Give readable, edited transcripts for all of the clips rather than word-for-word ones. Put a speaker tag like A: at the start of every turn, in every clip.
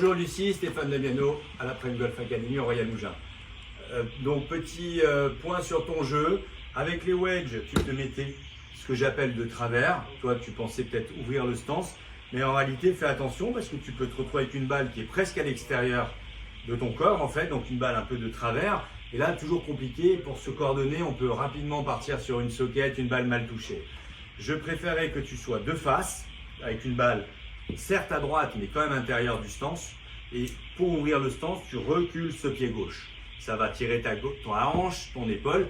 A: Bonjour Lucie, Stéphane Damiano à la Prime Golf Academy au Royal Mougins. Donc petit point sur ton jeu. Avec les wedges, tu te mettais ce que j'appelle de travers. Toi, tu pensais peut-être ouvrir le stance, mais en réalité, fais attention parce que tu peux te retrouver avec une balle qui est presque à l'extérieur de ton corps en fait, donc une balle un peu de travers. Et là, toujours compliqué, pour se coordonner, on peut rapidement partir sur une socket, une balle mal touchée. Je préférais que tu sois de face, avec une balle certes à droite, mais quand même intérieure du stance. Et pour ouvrir le stance, tu recules ce pied gauche. Ça va tirer ton hanche, ton épaule,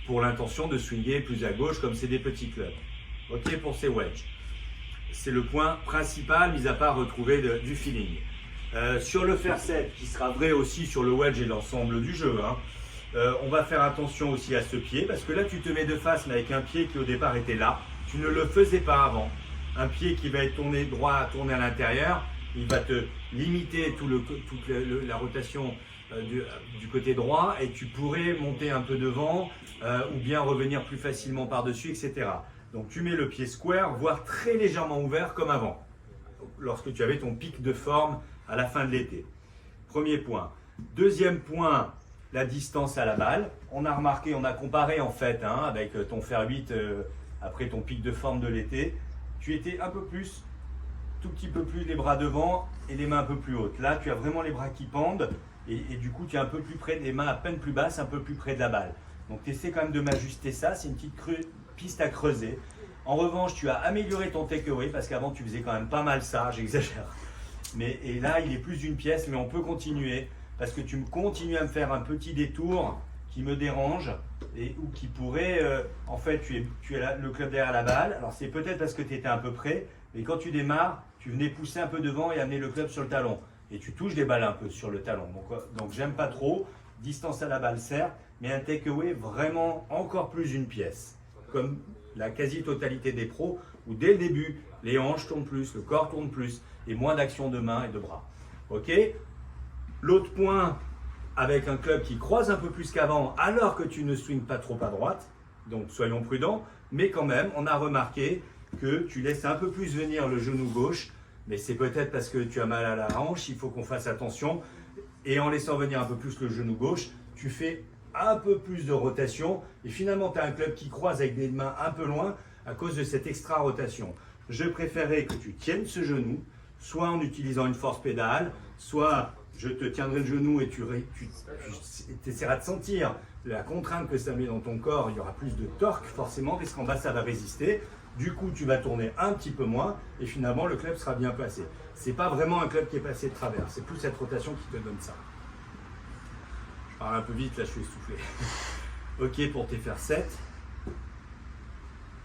A: pour l'intention de swinger plus à gauche, comme c'est des petits clubs. Ok pour ces wedges. C'est le point principal, mis à part retrouver du feeling. Sur le fair set, qui sera vrai aussi sur le wedge et l'ensemble du jeu, on va faire attention aussi à ce pied, parce que là tu te mets de face, mais avec un pied qui au départ était là. Tu ne le faisais pas avant. Un pied qui va être tourné droit, tourné à l'intérieur, il va te limiter toute la rotation du côté droit et tu pourrais monter un peu devant ou bien revenir plus facilement par-dessus, etc. Donc tu mets le pied square, voire très légèrement ouvert comme avant, lorsque tu avais ton pic de forme à la fin de l'été. Premier point. Deuxième point, la distance à la balle. On a remarqué, on a comparé en fait avec ton fer 8 après ton pic de forme de l'été. Tu étais un peu plus, tout petit peu plus les bras devant et les mains un peu plus hautes. Là, tu as vraiment les bras qui pendent et du coup, tu es un peu plus près, les mains à peine plus basses, un peu plus près de la balle. Donc, tu essaies quand même de m'ajuster ça. C'est une petite piste à creuser. En revanche, tu as amélioré ton takeaway parce qu'avant, tu faisais quand même pas mal ça. J'exagère. Et là, il est plus d'une pièce, mais on peut continuer parce que tu continues à me faire un petit détour qui me dérange ou qui pourrait, en fait, tu as le club derrière la balle. Alors, c'est peut-être parce que tu étais un peu près, mais quand tu démarres, tu venais pousser un peu devant et amener le club sur le talon. Et tu touches des balles un peu sur le talon. Donc j'aime pas trop. Distance à la balle, certes, mais un takeaway vraiment encore plus une pièce. Comme la quasi-totalité des pros, où dès le début, les hanches tournent plus, le corps tourne plus, et moins d'action de main et de bras. Ok. L'autre point, avec un club qui croise un peu plus qu'avant, alors que tu ne swings pas trop à droite, donc soyons prudents, mais quand même, on a remarqué que tu laisses un peu plus venir le genou gauche, mais c'est peut-être parce que tu as mal à la hanche, il faut qu'on fasse attention, et en laissant venir un peu plus le genou gauche, tu fais un peu plus de rotation, et finalement tu as un club qui croise avec des mains un peu loin à cause de cette extra rotation. Je préférerais que tu tiennes ce genou, soit en utilisant une force pédale, soit je te tiendrai le genou et tu essaieras de sentir la contrainte que ça met dans ton corps. Il y aura plus de torque forcément, parce qu'en bas ça va résister. Du coup, tu vas tourner un petit peu moins et finalement le club sera bien placé. Ce n'est pas vraiment un club qui est passé de travers, c'est plus cette rotation qui te donne ça. Je parle un peu vite, là je suis essoufflé. Ok pour tes faire 7.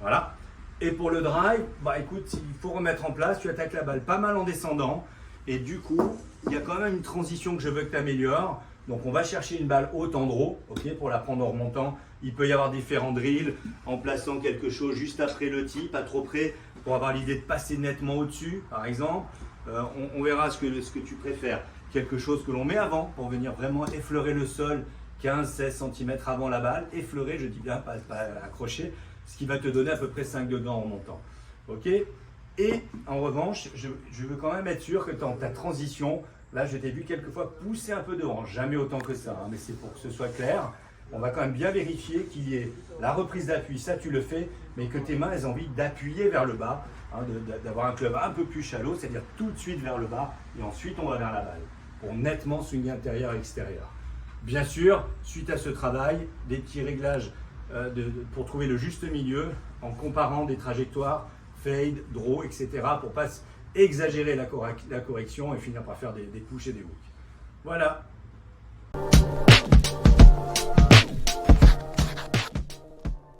A: Voilà. Et pour le drive, bah écoute, il faut remettre en place, tu attaques la balle pas mal en descendant. Et du coup, il y a quand même une transition que je veux que tu améliores. Donc on va chercher une balle haute en draw, ok, pour la prendre en remontant. Il peut y avoir différents drills en plaçant quelque chose juste après le tee, pas trop près, pour avoir l'idée de passer nettement au-dessus, par exemple. On verra ce que tu préfères. Quelque chose que l'on met avant pour venir vraiment effleurer le sol 15-16 cm avant la balle. Effleurer, je dis bien, pas accrocher, ce qui va te donner à peu près 5 degrés en montant. Ok. Et en revanche, je veux quand même être sûr que dans ta transition, là je t'ai vu quelquefois pousser un peu devant, jamais autant que ça, mais c'est pour que ce soit clair. On va quand même bien vérifier qu'il y ait la reprise d'appui, ça tu le fais, mais que tes mains aient envie d'appuyer vers le bas, d'avoir un club un peu plus shallow, c'est-à-dire tout de suite vers le bas, et ensuite on va vers la balle, pour nettement swinger intérieur et extérieur. Bien sûr, suite à ce travail, des petits réglages pour trouver le juste milieu, en comparant des trajectoires, fade, draw, etc. pour pas exagérer la correction et finir par faire des push et des hooks. Voilà.